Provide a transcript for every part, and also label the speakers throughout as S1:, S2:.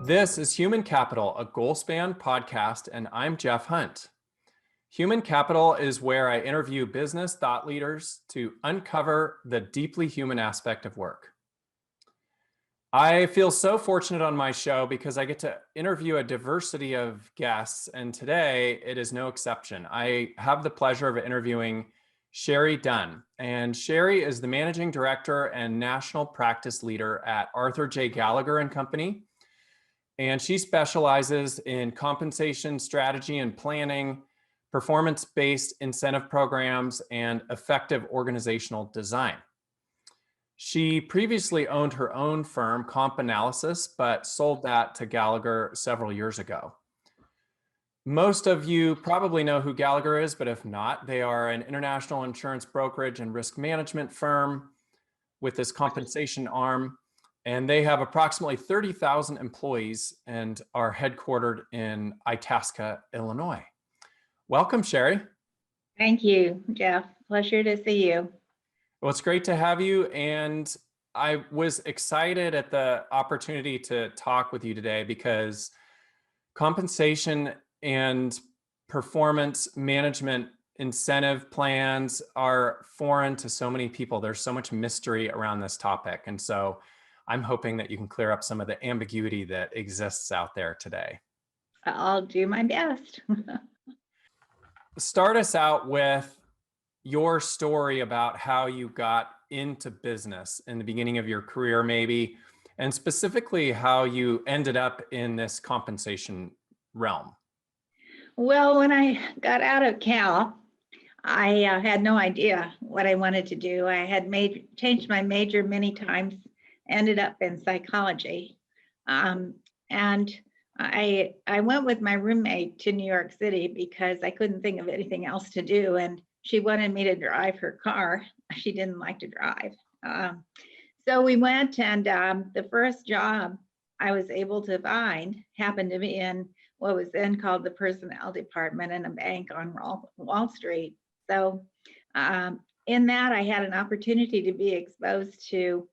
S1: This is Human Capital, a goal-span podcast, and I'm Jeff Hunt. Human Capital is where I interview business thought leaders to uncover the deeply human aspect of work. I feel so fortunate on my show because I get to interview a diversity of guests, and today it is no exception. I have the pleasure of interviewing Shari Dunn, and Shari is the managing director and national practice leader at Arthur J. Gallagher Company. And she specializes in compensation strategy and planning, performance-based incentive programs, and effective organizational design. She previously owned her own firm, Comp Analysis, but sold that to Gallagher several years ago. Most of you probably know who Gallagher is, but if not, they are an international insurance brokerage and risk management firm with this compensation arm. And they have approximately 30,000 employees and are headquartered in Itasca, Illinois. Welcome, Shari.
S2: Thank you, Jeff. Pleasure to see you.
S1: Well, it's great to have you. And I was excited at the opportunity to talk with you today because compensation and performance management incentive plans are foreign to so many people. There's so much mystery around this topic. And so I'm hoping that you can clear up some of the ambiguity that exists out there today.
S2: I'll do my best.
S1: Start us out with your story about how you got into business in the beginning of your career, maybe, and specifically how you ended up in this compensation realm.
S2: Well, when I got out of Cal, I had no idea what I wanted to do. I had changed my major many times, ended up in psychology. And I went with my roommate to New York City because I couldn't think of anything else to do. And she wanted me to drive her car. She didn't like to drive. So we went, and the first job I was able to find happened to be in what was then called the personnel department in a bank on Wall Street. So in that, I had an opportunity to be exposed to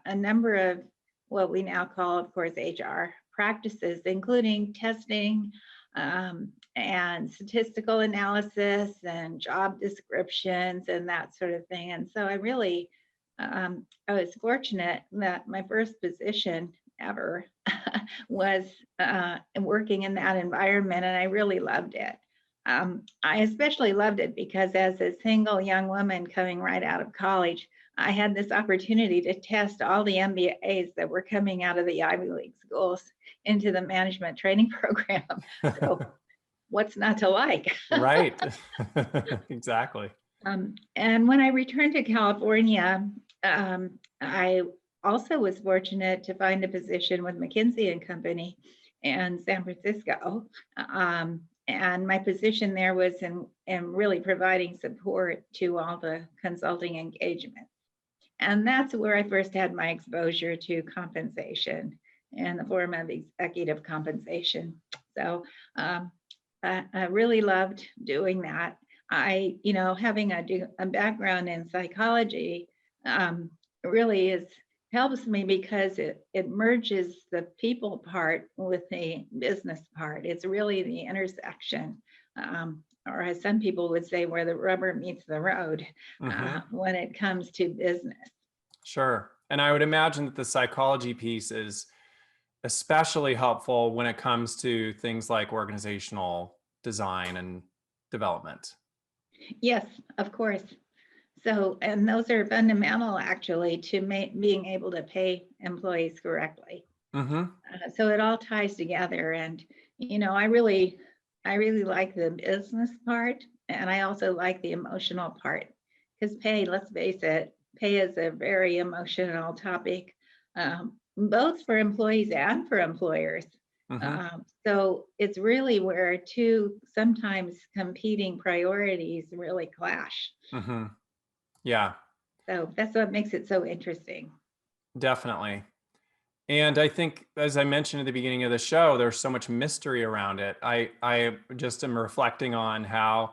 S2: a number of what we now call, of course, HR practices, including testing and statistical analysis and job descriptions and that sort of thing. And so I really, I was fortunate that my first position ever was working in that environment, and I really loved it. I especially loved it because as a single young woman coming right out of college, I had this opportunity to test all the MBAs that were coming out of the Ivy League schools into the management training program. So what's not to like?
S1: Right. Exactly.
S2: And when I returned to California, I also was fortunate to find a position with McKinsey & Company in San Francisco. And my position there was in really providing support to all the consulting engagements. And that's where I first had my exposure to compensation in the form of executive compensation. So I really loved doing that. Having a background in psychology really helps me because it merges the people part with the business part. It's really the intersection, or as some people would say, where the rubber meets the road when it comes to business.
S1: Sure. And I would imagine that the psychology piece is especially helpful when it comes to things like organizational design and development.
S2: Yes, of course. So, and those are fundamental actually to being able to pay employees correctly. So it all ties together. And, I really like the business part, and I also like the emotional part, because pay, let's face it, pay is a very emotional topic, both for employees and for employers. So it's really where two sometimes competing priorities really clash.
S1: Yeah.
S2: So that's what makes it so interesting.
S1: Definitely. And I think, as I mentioned at the beginning of the show, there's so much mystery around it. I just am reflecting on how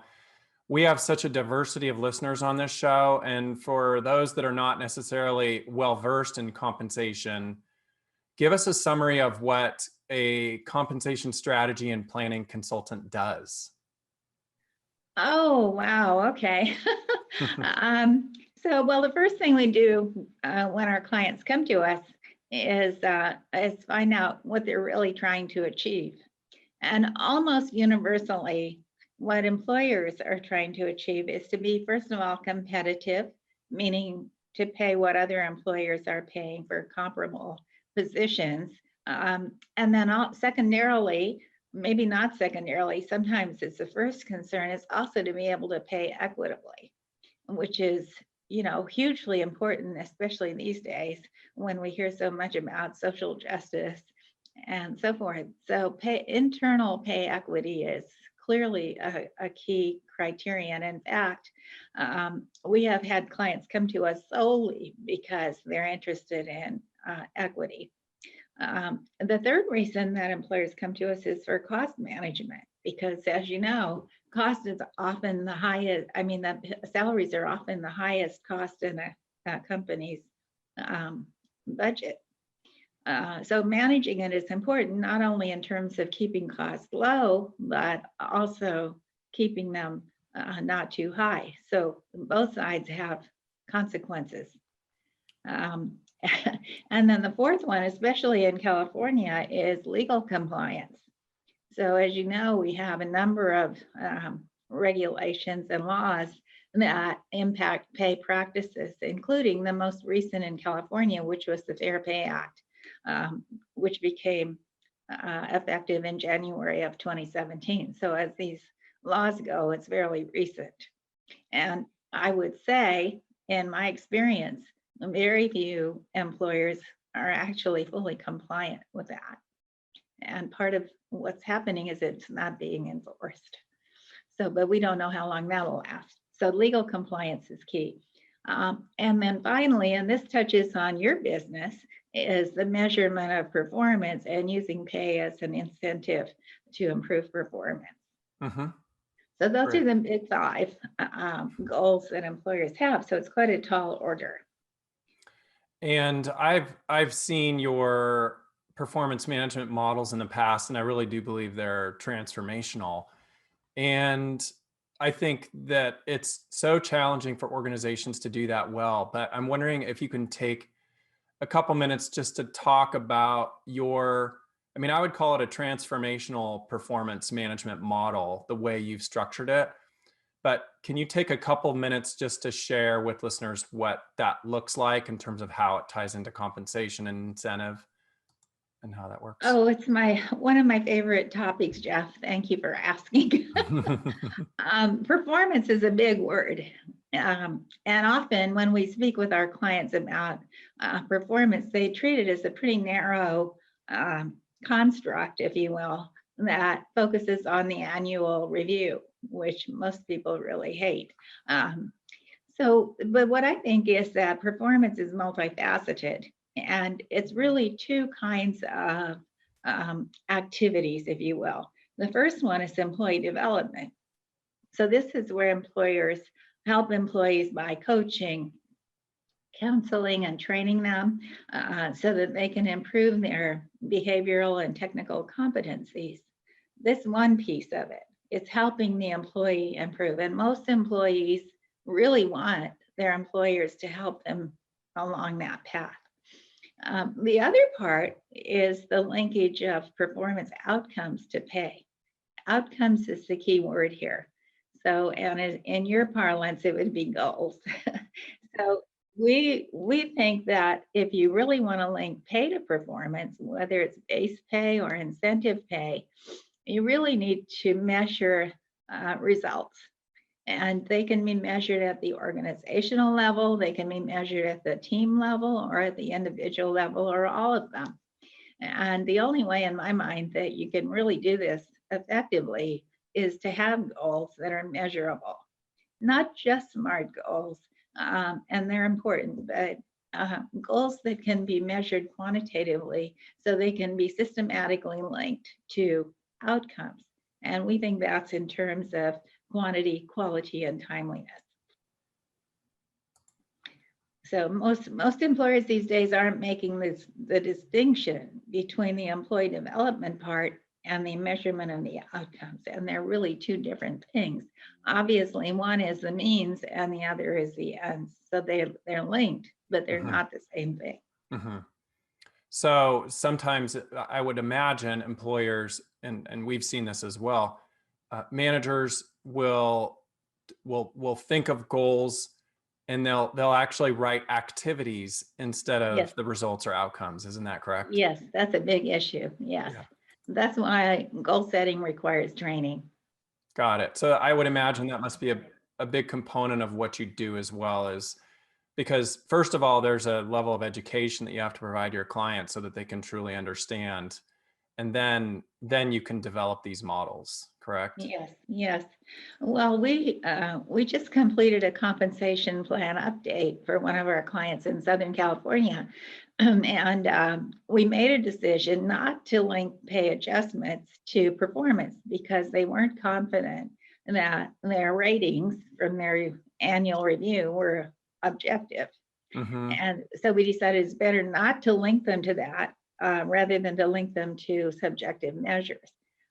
S1: we have such a diversity of listeners on this show. And for those that are not necessarily well-versed in compensation, give us a summary of what a compensation strategy and planning consultant does.
S2: Oh, wow. Okay. Well, the first thing we do when our clients come to us is find out what they're really trying to achieve. And almost universally, what employers are trying to achieve is to be, first of all, competitive, meaning to pay what other employers are paying for comparable positions. And then secondarily, maybe not secondarily, sometimes it's the first concern, is also to be able to pay equitably, which is, hugely important, especially these days when we hear so much about social justice and so forth. So internal pay equity is clearly a key criterion. In fact, we have had clients come to us solely because they're interested in equity. The third reason that employers come to us is for cost management, because as you know, cost is often the highest. I mean, the salaries are often the highest cost in a company's budget. So managing it is important, not only in terms of keeping costs low, but also keeping them not too high. So both sides have consequences. And then the fourth one, especially in California, is legal compliance. So as you know, we have a number of regulations and laws that impact pay practices, including the most recent in California, which was the Fair Pay Act, which became effective in January of 2017. So as these laws go, it's fairly recent. And I would say, in my experience, very few employers are actually fully compliant with that. And part of what's happening is it's not being enforced. So, but we don't know how long that will last. So legal compliance is key. And then finally, and this touches on your business, is the measurement of performance and using pay as an incentive to improve performance.
S1: Mm-hmm.
S2: So those
S1: Great.
S2: are the big five goals that employers have. So it's quite a tall order.
S1: And I've seen your performance management models in the past, and I really do believe they're transformational. And I think that it's so challenging for organizations to do that well. But I'm wondering if you can take a couple minutes just to talk about I would call it a transformational performance management model, the way you've structured it. But can you take a couple minutes just to share with listeners what that looks like in terms of how it ties into compensation and incentive and how that works?
S2: Oh, it's one of my favorite topics, Jeff. Thank you for asking. Performance is a big word. And often when we speak with our clients about performance, they treat it as a pretty narrow construct, if you will, that focuses on the annual review, which most people really hate. But what I think is that performance is multifaceted, and it's really two kinds of activities, if you will. The first one is employee development. So this is where employers help employees by coaching, counseling, and training them so that they can improve their behavioral and technical competencies. This one piece of it is helping the employee improve. And most employees really want their employers to help them along that path. The other part is the linkage of performance outcomes to pay. Outcomes is the key word here. So, and in your parlance, it would be goals. So we think that if you really want to link pay to performance, whether it's base pay or incentive pay, you really need to measure results. And they can be measured at the organizational level, they can be measured at the team level, or at the individual level, or all of them. And the only way in my mind that you can really do this effectively is to have goals that are measurable, not just SMART goals, and they're important, but goals that can be measured quantitatively so they can be systematically linked to outcomes. And we think that's in terms of quantity, quality, and timeliness. So most employers these days aren't making the distinction between the employee development part and the measurement of the outcomes. And they're really two different things. Obviously, one is the means and the other is the ends. So they're linked, but they're not the same thing.
S1: So sometimes I would imagine employers, and we've seen this as well, managers will think of goals and they'll actually write activities instead of the results or outcomes. Isn't that correct?
S2: Yes, that's a big issue. Yes. Yeah. That's why goal setting requires training.
S1: Got it. So I would imagine that must be a big component of what you do as well, is because first of all, there's a level of education that you have to provide your clients so that they can truly understand. And then you can develop these models, correct?
S2: Yes, yes. Well, we just completed a compensation plan update for one of our clients in Southern California. And we made a decision not to link pay adjustments to performance because they weren't confident that their ratings from their annual review were objective. And so we decided it's better not to link them to that rather than to link them to subjective measures.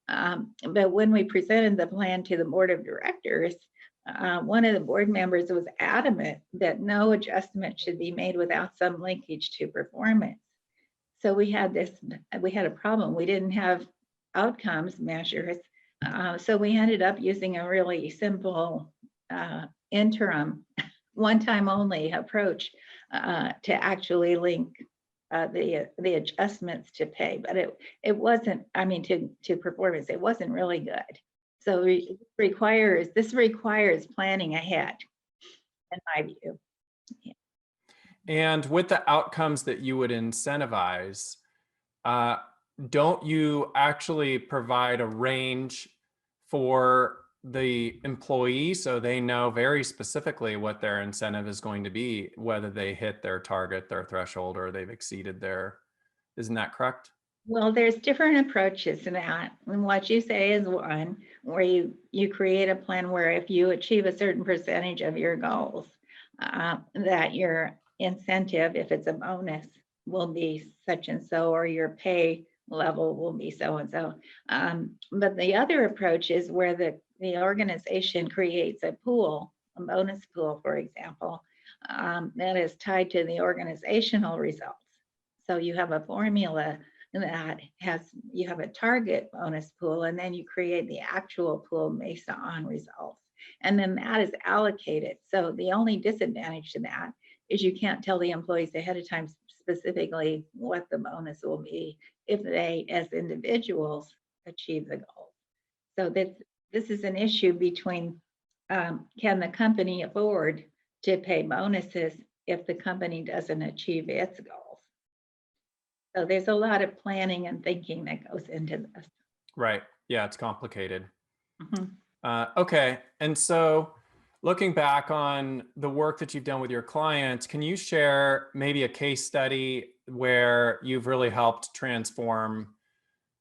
S2: But when we presented the plan to the board of directors, one of the board members was adamant that no adjustment should be made without some linkage to performance. So we had a problem. We didn't have outcomes measures. So we ended up using a really simple interim, one-time only approach to actually link the adjustments to pay, but it wasn't, I mean, to performance, it wasn't really good. So this requires planning ahead, in my view. Yeah.
S1: And with the outcomes that you would incentivize, don't you actually provide a range for the employee so they know very specifically what their incentive is going to be, whether they hit their target, their threshold, or they've exceeded their, isn't that correct?
S2: Well, there's different approaches to that. And what you say is one where you create a plan where if you achieve a certain percentage of your goals, that your incentive, if it's a bonus, will be such and so, or your pay level will be so and so. But the other approach is where the organization creates a pool, a bonus pool, for example, that is tied to the organizational results. So you have a formula that you have a target bonus pool, and then you create the actual pool based on results. And then that is allocated. So the only disadvantage to that is you can't tell the employees ahead of time specifically what the bonus will be if they, as individuals, achieve the goal. So this is an issue between can the company afford to pay bonuses if the company doesn't achieve its goals? So there's a lot of planning and thinking that goes into this.
S1: Right. Yeah, it's complicated. Okay. And so looking back on the work that you've done with your clients, can you share maybe a case study where you've really helped transform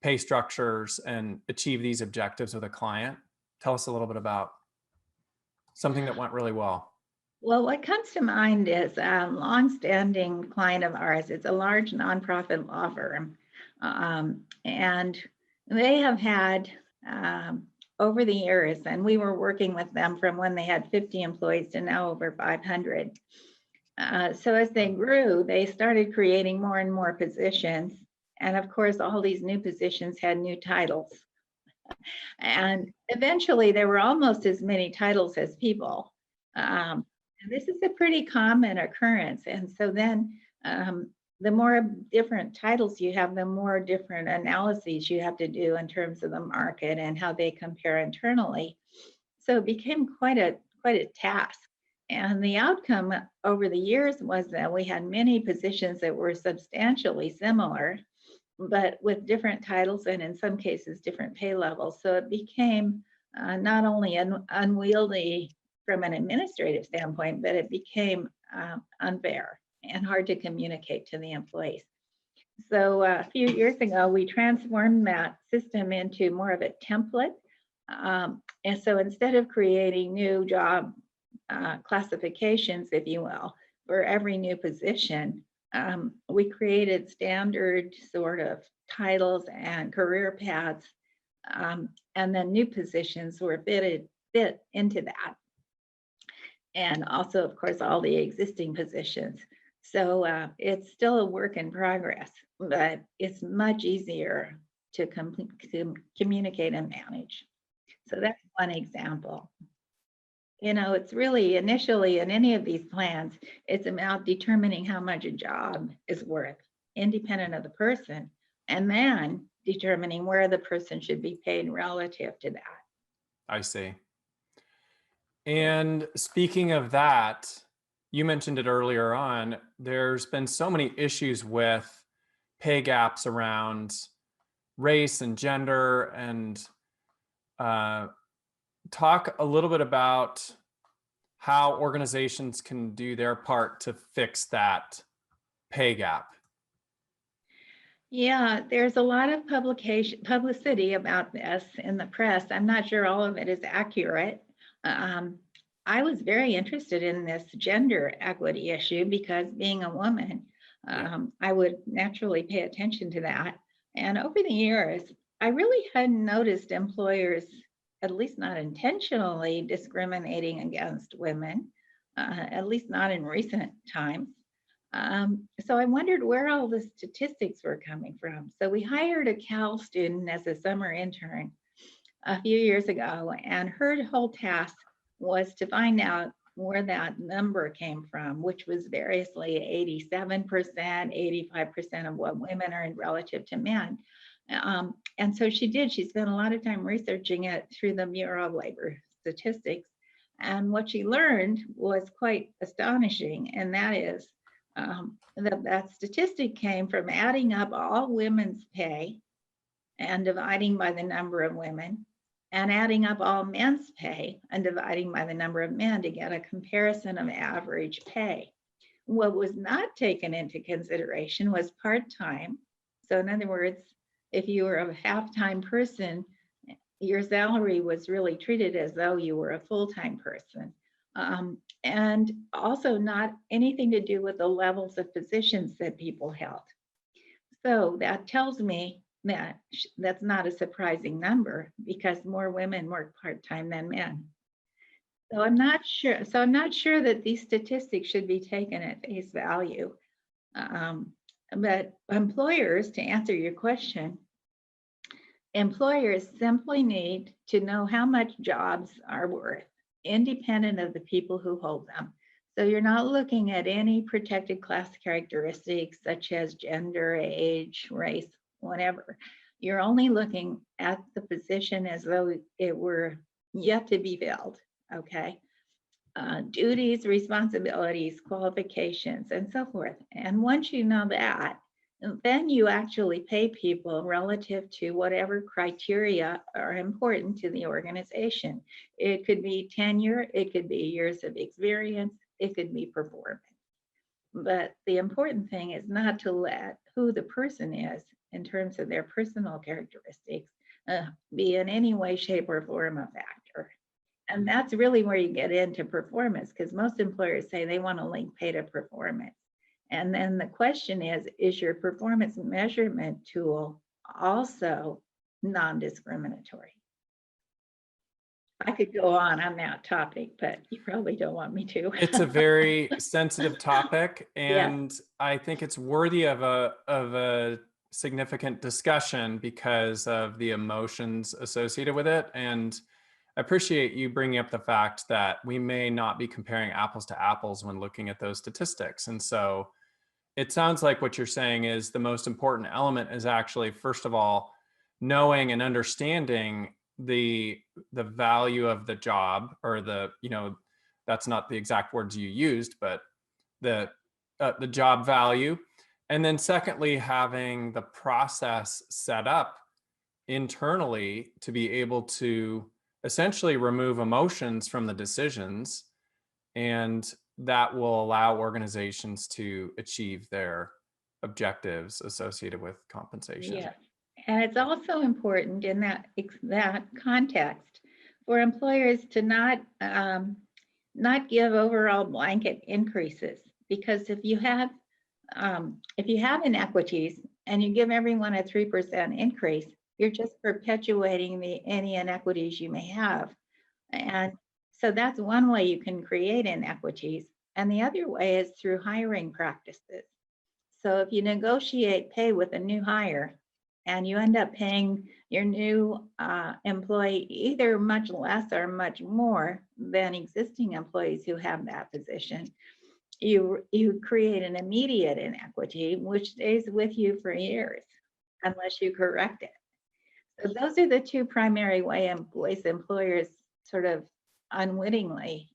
S1: pay structures and achieve these objectives with a client? Tell us a little bit about something that went really well.
S2: Well, what comes to mind is a longstanding client of ours. It's a large nonprofit law firm, and they have had over the years, and we were working with them from when they had 50 employees to now over 500. So as they grew, they started creating more and more positions. And of course, all these new positions had new titles. And eventually there were almost as many titles as people. This is a pretty common occurrence. And so then the more different titles you have, the more different analyses you have to do in terms of the market and how they compare internally. So it became quite a task. And the outcome over the years was that we had many positions that were substantially similar, but with different titles and in some cases different pay levels. So it became not only unwieldy from an administrative standpoint, but it became unfair and hard to communicate to the employees. So a few years ago, we transformed that system into more of a template. And so instead of creating new job classifications, if you will, for every new position, we created standard sort of titles and career paths, and then new positions were fit into that. And also, of course, all the existing positions. So it's still a work in progress, but it's much easier to communicate and manage. So that's one example. It's really initially in any of these plans, it's about determining how much a job is worth, independent of the person, and then determining where the person should be paid relative to that.
S1: I see. And speaking of that, you mentioned it earlier on, there's been so many issues with pay gaps around race and gender, and talk a little bit about how organizations can do their part to fix that pay gap.
S2: Yeah, there's a lot of publicity about this in the press. I'm not sure all of it is accurate. I was very interested in this gender equity issue because being a woman, I would naturally pay attention to that. And over the years, I really hadn't noticed employers, at least not intentionally, discriminating against women, at least not in recent times. So I wondered where all the statistics were coming from. So we hired a Cal student as a summer intern a few years ago, and her whole task was to find out where that number came from, which was variously 87%, 85% of what women earned relative to men. And so she spent a lot of time researching it through the Bureau of Labor Statistics. And what she learned was quite astonishing, and that is that statistic came from adding up all women's pay and dividing by the number of women, and adding up all men's pay and dividing by the number of men to get a comparison of average pay. What was not taken into consideration was part-time. So in other words, if you were a half-time person, your salary was really treated as though you were a full-time person. And also not anything to do with the levels of positions that people held. So that tells me that that's not a surprising number because more women work part-time than men. So I'm not sure that these statistics should be taken at face value. But employers, to answer your question, employers simply need to know how much jobs are worth, independent of the people who hold them. So you're not looking at any protected class characteristics such as gender, age, race, whatever. You're only looking at the position as though it were yet to be filled, okay? Duties, responsibilities, qualifications, and so forth. And once you know that, then you actually pay people relative to whatever criteria are important to the organization. It could be tenure, it could be years of experience, it could be performance. But the important thing is not to let who the person is in terms of their personal characteristics be in any way, shape, or form a factor. And that's really where you get into performance, because most employers say they want to link pay to performance. And then the question is your performance measurement tool also non-discriminatory? I could go on that topic, but you probably don't want me to.
S1: It's a very sensitive topic, and yeah. I think it's worthy of a significant discussion because of the emotions associated with it. And I appreciate you bringing up the fact that we may not be comparing apples to apples when looking at those statistics. And so it sounds like what you're saying is the most important element is actually, first of all, knowing and understanding the value of the job, or that's not the exact words you used, but the job value. And then secondly, having the process set up internally to be able to essentially remove emotions from the decisions, and that will allow organizations to achieve their objectives associated with compensation.
S2: Yeah. And it's also important in that context for employers to not give overall blanket increases, because if you have inequities and you give everyone a 3% increase, you're just perpetuating any inequities you may have. And so that's one way you can create inequities. And the other way is through hiring practices. So if you negotiate pay with a new hire and you end up paying your new employee either much less or much more than existing employees who have that position, you create an immediate inequity, which stays with you for years unless you correct it. So those are the two primary ways employers sort of unwittingly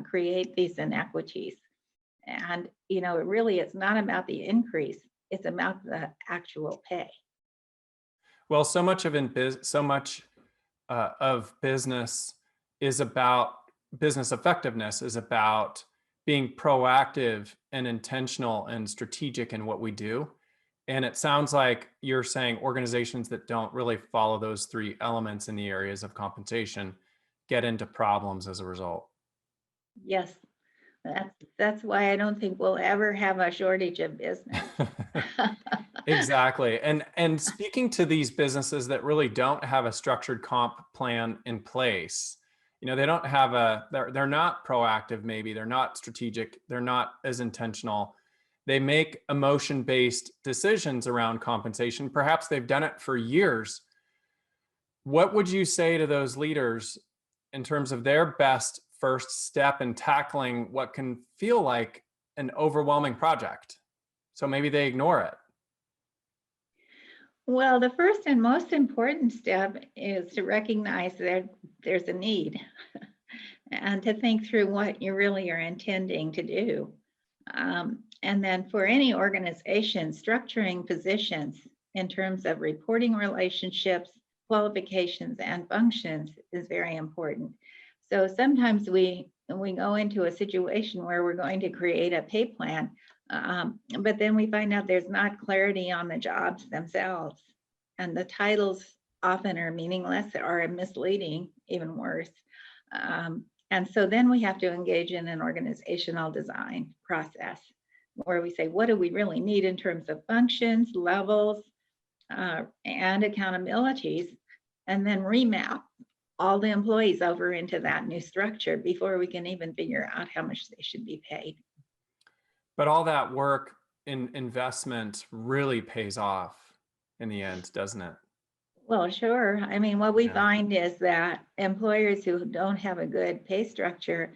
S2: create these inequities. And, it really is not about the increase, it's about the actual pay.
S1: Well, so much of business is about business effectiveness, is about being proactive and intentional and strategic in what we do. And it sounds like you're saying organizations that don't really follow those three elements in the areas of compensation get into problems as a result.
S2: Yes, that's why I don't think we'll ever have a shortage of business.
S1: Exactly. And speaking to these businesses that really don't have a structured comp plan in place, they don't have they're not proactive, maybe they're not strategic, they're not as intentional. They make emotion-based decisions around compensation. Perhaps they've done it for years. What would you say to those leaders in terms of their best first step in tackling what can feel like an overwhelming project? So maybe they ignore it.
S2: Well, the first and most important step is to recognize that there's a need and to think through what you really are intending to do. And then for any organization, structuring positions in terms of reporting relationships, qualifications, and functions is very important. So sometimes we go into a situation where we're going to create a pay plan, but then we find out there's not clarity on the jobs themselves. And the titles often are meaningless or misleading, even worse. And so then we have to engage in an organizational design process where we say, what do we really need in terms of functions, levels, and accountabilities, and then remap all the employees over into that new structure before we can even figure out how much they should be paid.
S1: But all that work in investment really pays off in the end, doesn't it?
S2: Well, sure. I mean, what we find is that employers who don't have a good pay structure,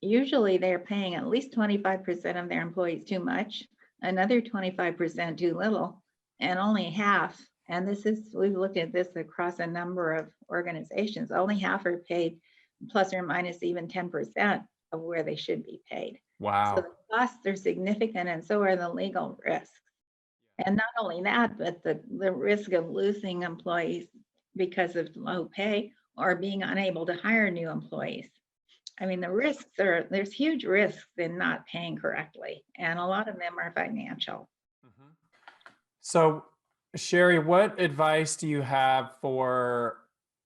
S2: usually they're paying at least 25% of their employees too much, another 25% too little, and only half. And we've looked at this across a number of organizations, only half are paid plus or minus even 10% of where they should be paid.
S1: Wow.
S2: So the costs are significant, and so are the legal risks. And not only that, but the risk of losing employees because of low pay or being unable to hire new employees. I mean, there's huge risks in not paying correctly, and a lot of them are financial.
S1: Mm-hmm. So, Shari, what advice do you have for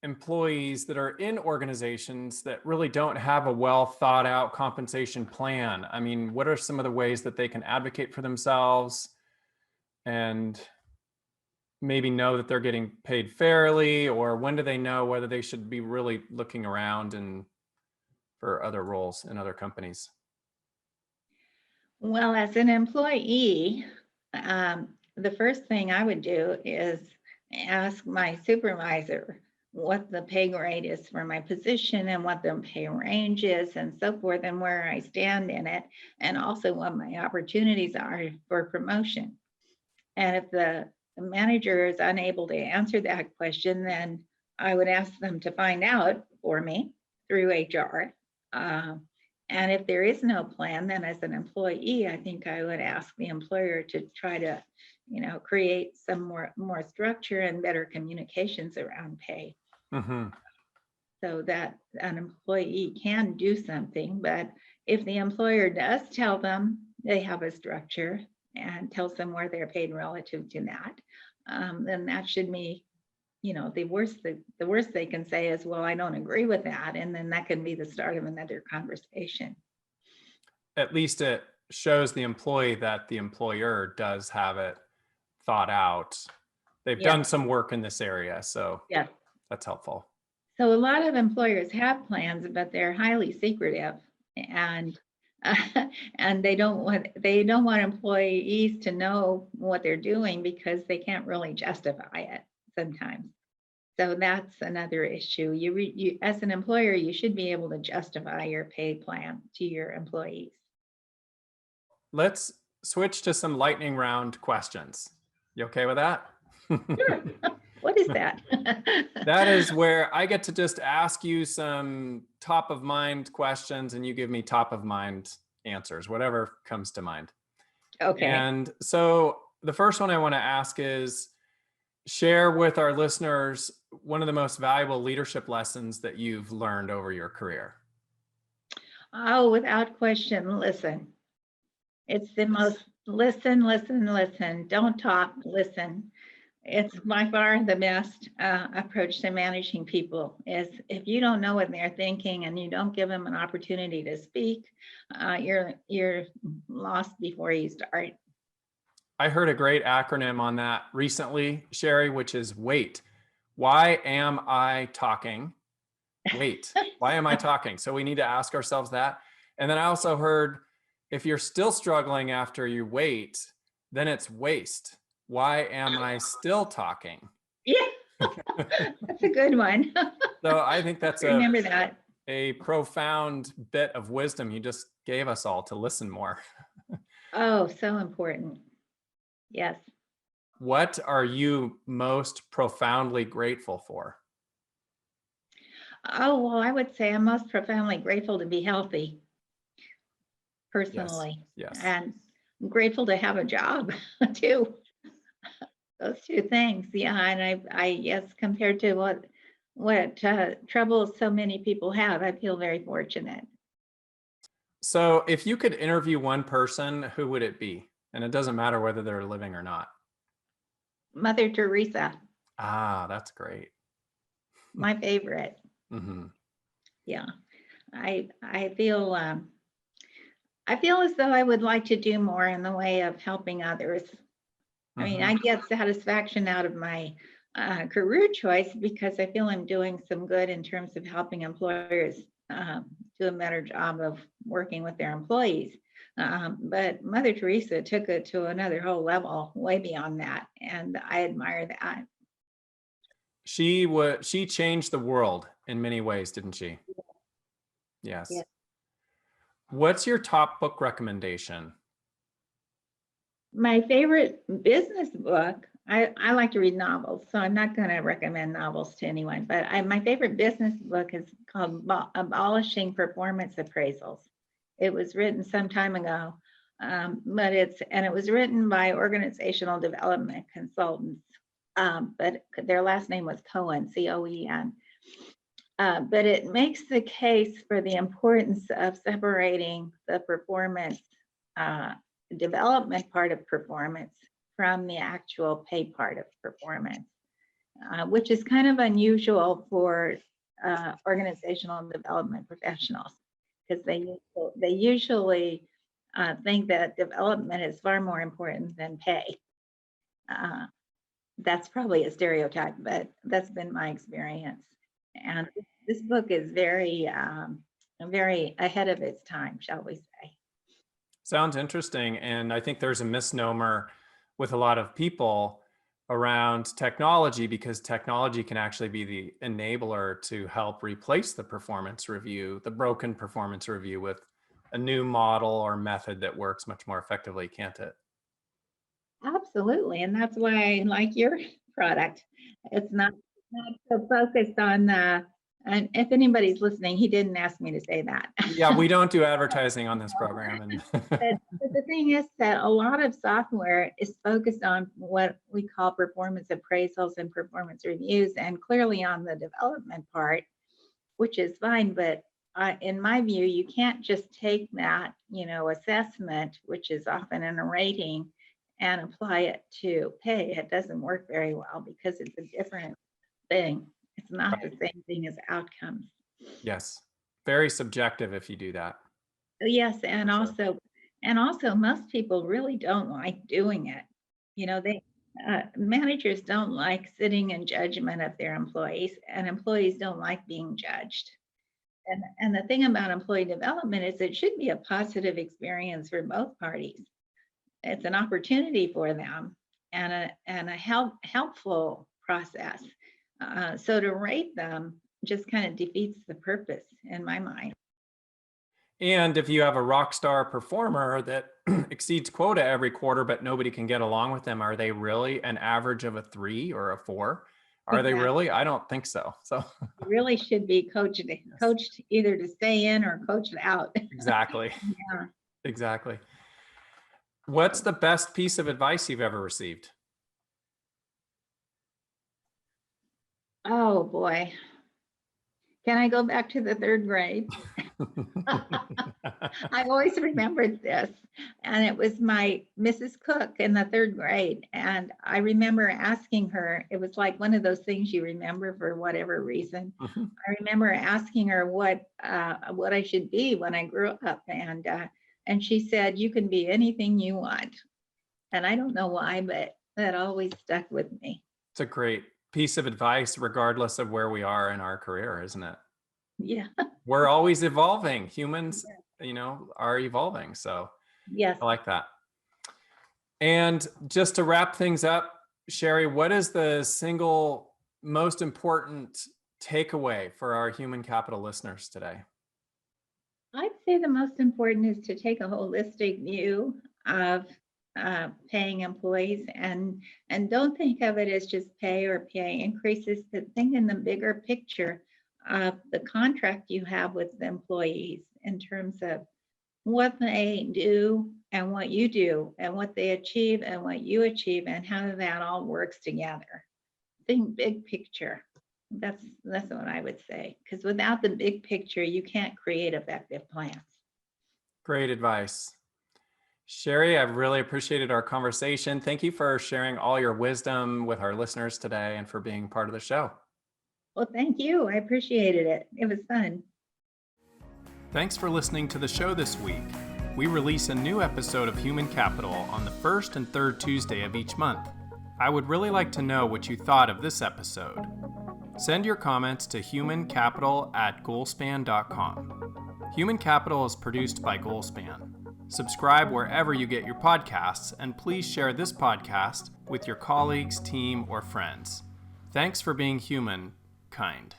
S1: employees that are in organizations that really don't have a well thought out compensation plan? I mean, what are some of the ways that they can advocate for themselves and maybe know that they're getting paid fairly, or when do they know whether they should be really looking around and for other roles in other companies?
S2: Well, as an employee, the first thing I would do is ask my supervisor what the pay grade is for my position and what the pay range is and so forth, and where I stand in it, and also what my opportunities are for promotion. And if the manager is unable to answer that question, then I would ask them to find out for me through HR. And if there is no plan, then as an employee, I think I would ask the employer to try to, create some more structure and better communications around pay. Mm-hmm. So that an employee can do something. But if the employer does tell them they have a structure and tells them where they're paid relative to that, then that should be, the worst they can say is, well, I don't agree with that. And then that can be the start of another conversation.
S1: At least shows the employee that the employer does have it thought out. They've
S2: Yeah.
S1: done some work in this area, so
S2: Yeah.
S1: that's helpful.
S2: So a lot of employers have plans, but they're highly secretive, and and they don't want employees to know what they're doing because they can't really justify it sometimes. So that's another issue. You as an employer, you should be able to justify your pay plan to your employees.
S1: Let's switch to some lightning round questions. You okay with that?
S2: Sure. What is that?
S1: That is where I get to just ask you some top of mind questions and you give me top of mind answers, whatever comes to mind.
S2: Okay.
S1: And so the first one I want to ask is, share with our listeners one of the most valuable leadership lessons that you've learned over your career.
S2: Oh, without question, listen. It's the most listen, listen, listen. Don't talk, listen. It's by far the best approach to managing people is if you don't know what they're thinking and you don't give them an opportunity to speak, you're lost before you start.
S1: I heard a great acronym on that recently, Shari, which is WAIT. Why am I talking? Wait, why am I talking? So we need to ask ourselves that. And then I also heard, if you're still struggling after you wait, then it's waste. Why am I still talking?
S2: Yeah, that's a good one.
S1: So I think that's
S2: Remember that.
S1: a profound bit of wisdom you just gave us all to listen more.
S2: Oh, so important. Yes.
S1: What are you most profoundly grateful for?
S2: Oh, well, I would say I'm most profoundly grateful to be healthy
S1: Yes.
S2: personally.
S1: Yes.
S2: And I'm grateful to have a job too. Those two things. Yeah. And I yes, compared to what troubles so many people have, I feel very fortunate.
S1: So if you could interview one person, who would it be? And it doesn't matter whether they're living or not.
S2: Mother Teresa,
S1: Ah, that's great.
S2: my favorite.
S1: Mm-hmm.
S2: Yeah. I feel as though I would like to do more in the way of helping others. I mean, I get satisfaction out of my career choice because I feel I'm doing some good in terms of helping employers do a better job of working with their employees. But Mother Teresa took it to another whole level, way beyond that, and I admire that.
S1: She changed the world in many ways, didn't she? Yes.
S2: Yes.
S1: What's your top book recommendation?
S2: My favorite business book, I like to read novels, so I'm not going to recommend novels to anyone, but my favorite business book is called Abolishing Performance Appraisals. It was written some time ago, but it was written by organizational development consultants, but their last name was Cohen, C-O-E-N. But it makes the case for the importance of separating the performance development part of performance from the actual pay part of performance, which is kind of unusual for organizational development professionals because they usually think that development is far more important than pay. That's probably a stereotype, but that's been my experience. And this book is very, very ahead of its time, shall we say.
S1: Sounds interesting. And I think there's a misnomer with a lot of people around technology, because technology can actually be the enabler to help replace the performance review, the broken performance review, with a new model or method that works much more effectively, can't it?
S2: Absolutely. And that's why I like your product. It's not so focused on and if anybody's listening, he didn't ask me to say that.
S1: Yeah, we don't do advertising on this program. And
S2: but the thing is that a lot of software is focused on what we call performance appraisals and performance reviews, and clearly on the development part, which is fine. But in my view, you can't just take that, assessment, which is often in a rating, and apply it to pay. It doesn't work very well because it's a different thing. It's not the same thing as outcomes.
S1: Yes, very subjective if you do that.
S2: Yes, and
S1: For sure.
S2: also, And also, most people really don't like doing it. They managers don't like sitting in judgment of their employees, and employees don't like being judged. And the thing about employee development is it should be a positive experience for both parties. It's an opportunity for them and a helpful process. So to rate them just kind of defeats the purpose in my mind.
S1: And if you have a rock star performer that exceeds quota every quarter, but nobody can get along with them, are they really an average of a 3 or a 4? Are they
S2: Exactly.
S1: really? I don't think so. So
S2: Really should be coached either to stay in or coached out.
S1: exactly.
S2: Yeah.
S1: Exactly. What's the best piece of advice you've ever received?
S2: Oh boy. Can I go back to the third grade? I always remembered this. And it was my Mrs. Cook in the third grade. And I remember asking her, it was like one of those things you remember for whatever reason.
S1: Mhm.
S2: I remember asking her what I should be when I grew up. And she said, you can be anything you want. And I don't know why, but that always stuck with me.
S1: It's a great piece of advice, regardless of where we are in our career, isn't it?
S2: Yeah.
S1: We're always evolving. Humans, are evolving. So
S2: Yes.
S1: I like that. And just to wrap things up, Shari, what is the single most important takeaway for our human capital listeners today?
S2: I'd say the most important is to take a holistic view of paying employees and don't think of it as just pay or pay increases, but think in the bigger picture of the contract you have with the employees in terms of what they do and what you do and what they achieve and what you achieve and how that all works together. Think big picture. That's what I would say. Because without the big picture, you can't create effective plans.
S1: Great advice. Shari, I've really appreciated our conversation. Thank you for sharing all your wisdom with our listeners today and for being part of the show.
S2: Well, thank you. I appreciated it. It was fun.
S1: Thanks for listening to the show this week. We release a new episode of Human Capital on the first and third Tuesday of each month. I would really like to know what you thought of this episode. Send your comments to humancapital@goalspan.com. Human Capital is produced by Goalspan. Subscribe wherever you get your podcasts, and please share this podcast with your colleagues, team, or friends. Thanks for being human, kind.